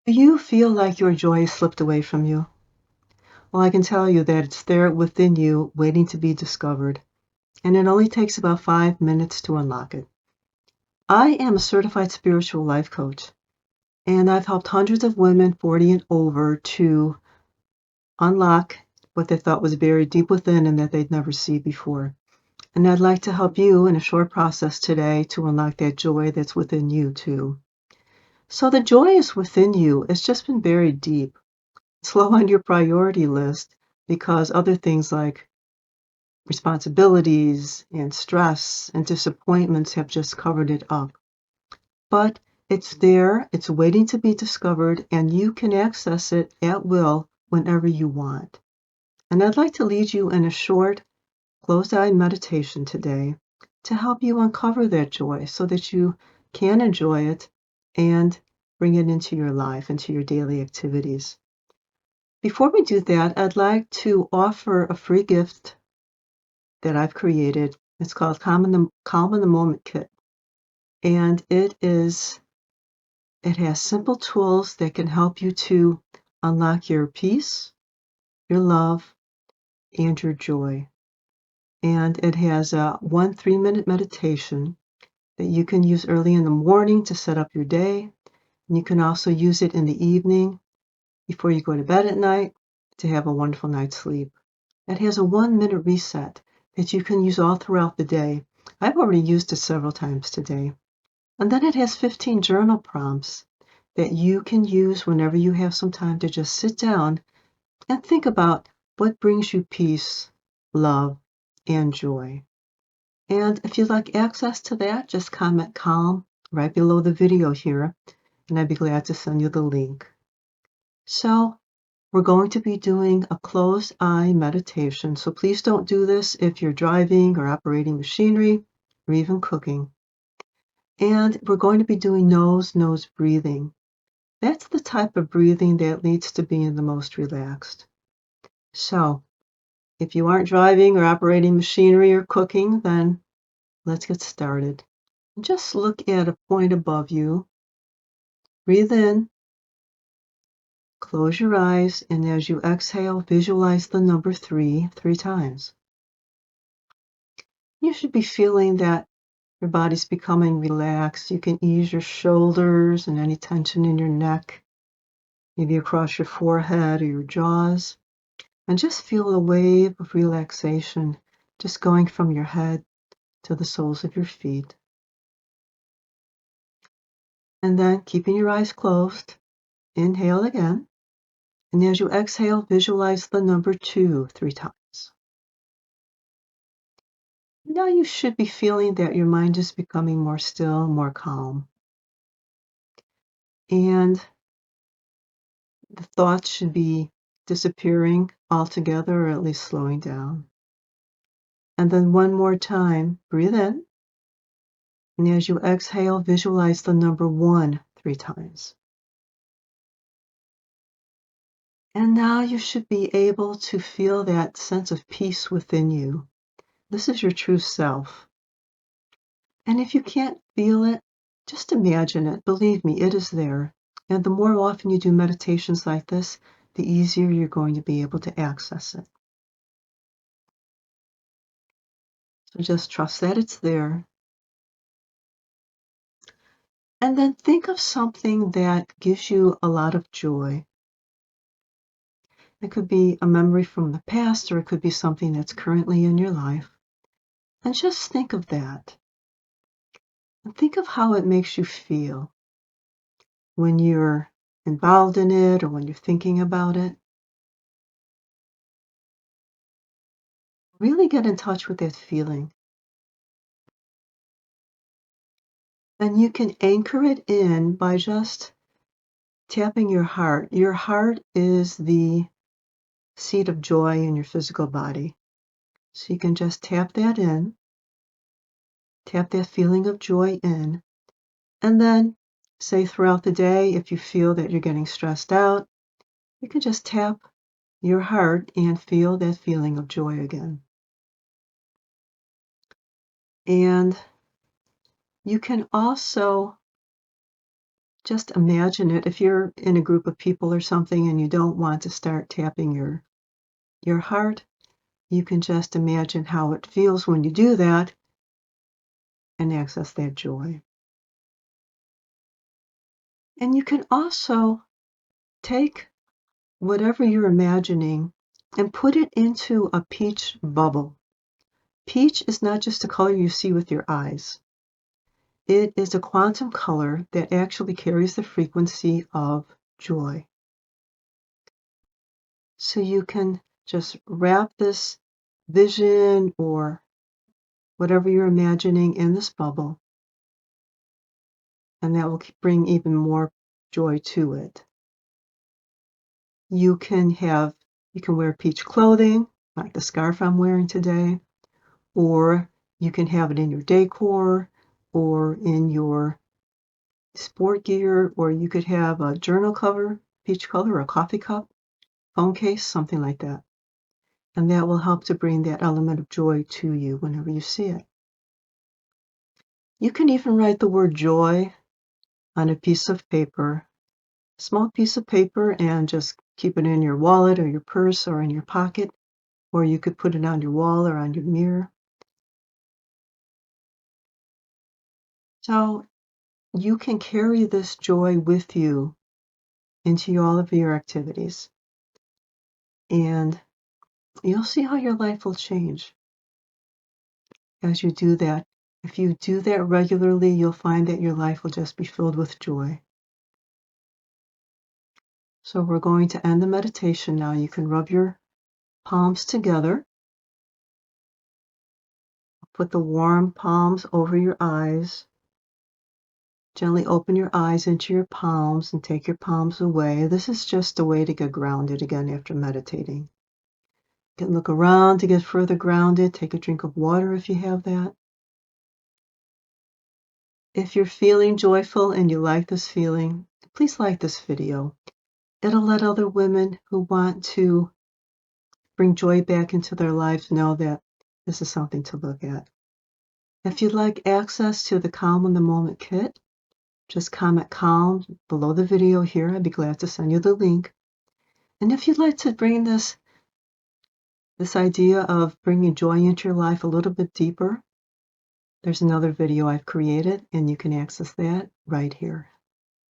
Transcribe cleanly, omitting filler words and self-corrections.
Do you feel like your joy has slipped away from you? Well, I can tell you that it's there within you waiting to be discovered, and it only takes about 5 minutes to unlock it. I am a certified spiritual life coach, and I've helped hundreds of women 40 and over to unlock what they thought was buried deep within and that they'd never see before. And I'd like to help you in a short process today to unlock that joy that's within you too. So the joy is within you. It's just been buried deep. It's low on your priority list because other things like responsibilities and stress and disappointments have just covered it up. But it's there, it's waiting to be discovered, and you can access it at will whenever you want. And I'd like to lead you in a short, closed-eye meditation today to help you uncover that joy so that you can enjoy it and bring it into your life, into your daily activities. Before we do that, I'd like to offer a free gift that I've created. It's called Calm in the Moment Kit. And it has simple tools that can help you to unlock your peace, your love, and your joy. And it has a 3-minute meditation that you can use early in the morning to set up your day. And you can also use it in the evening before you go to bed at night to have a wonderful night's sleep. It has a 1-minute reset that you can use all throughout the day. I've already used it several times today. And then it has 15 journal prompts that you can use whenever you have some time to just sit down and think about what brings you peace, love, and joy. And if you'd like access to that, just comment CALM right below the video here, and I'd be glad to send you the link. So we're going to be doing a closed eye meditation, so please don't do this if you're driving or operating machinery or even cooking. And we're going to be doing nose breathing. That's the type of breathing that leads to being the most relaxed. So if you aren't driving or operating machinery or cooking, then let's get started. Just look at a point above you. Breathe in, close your eyes, and as you exhale, visualize the number 3 times. You should be feeling that your body's becoming relaxed. You can ease your shoulders and any tension in your neck, maybe across your forehead or your jaws, and just feel a wave of relaxation just going from your head to the soles of your feet. And then, keeping your eyes closed, inhale again. And as you exhale, visualize the number 2 times. Now you should be feeling that your mind is becoming more still, more calm. And the thoughts should be disappearing altogether, or at least slowing down. And then one more time, breathe in. And as you exhale, visualize the number 1 times. And now you should be able to feel that sense of peace within you. This is your true self. And if you can't feel it, just imagine it. Believe me, it is there. And the more often you do meditations like this, the easier you're going to be able to access it. So just trust that it's there. And then think of something that gives you a lot of joy. It could be a memory from the past, or it could be something that's currently in your life. And just think of that. And think of how it makes you feel when you're involved in it or when you're thinking about it. Really get in touch with that feeling. And you can anchor it in by just tapping your heart. Your heart is the seat of joy in your physical body. So you can just tap that in, tap that feeling of joy in, and then say throughout the day, if you feel that you're getting stressed out, you can just tap your heart and feel that feeling of joy again. And you can also just imagine it. If you're in a group of people or something and you don't want to start tapping your heart, you can just imagine how it feels when you do that and access that joy. And you can also take whatever you're imagining and put it into a peach bubble. Peach is not just a color you see with your eyes. It is a quantum color that actually carries the frequency of joy. So you can just wrap this vision or whatever you're imagining in this bubble, and that will bring even more joy to it. You can wear peach clothing, like the scarf I'm wearing today, or you can have it in your decor or in your sport gear, or you could have a journal cover, peach color, or a coffee cup, phone case, something like that. And that will help to bring that element of joy to you whenever you see it. You can even write the word joy on a piece of paper, a small piece of paper, and just keep it in your wallet or your purse or in your pocket, or you could put it on your wall or on your mirror. So you can carry this joy with you into all of your activities, and you'll see how your life will change as you do that. If you do that regularly, you'll find that your life will just be filled with joy. So we're going to end the meditation now. You can rub your palms together. Put the warm palms over your eyes. Gently open your eyes into your palms and take your palms away. This is just a way to get grounded again after meditating. You can look around to get further grounded. Take a drink of water if you have that. If you're feeling joyful and you like this feeling, please like this video. It'll let other women who want to bring joy back into their lives know that this is something to look at. If you'd like access to the Calm in the Moment kit, just comment calm below the video here. I'd be glad to send you the link. And if you'd like to bring this idea of bringing joy into your life a little bit deeper, there's another video I've created, and you can access that right here.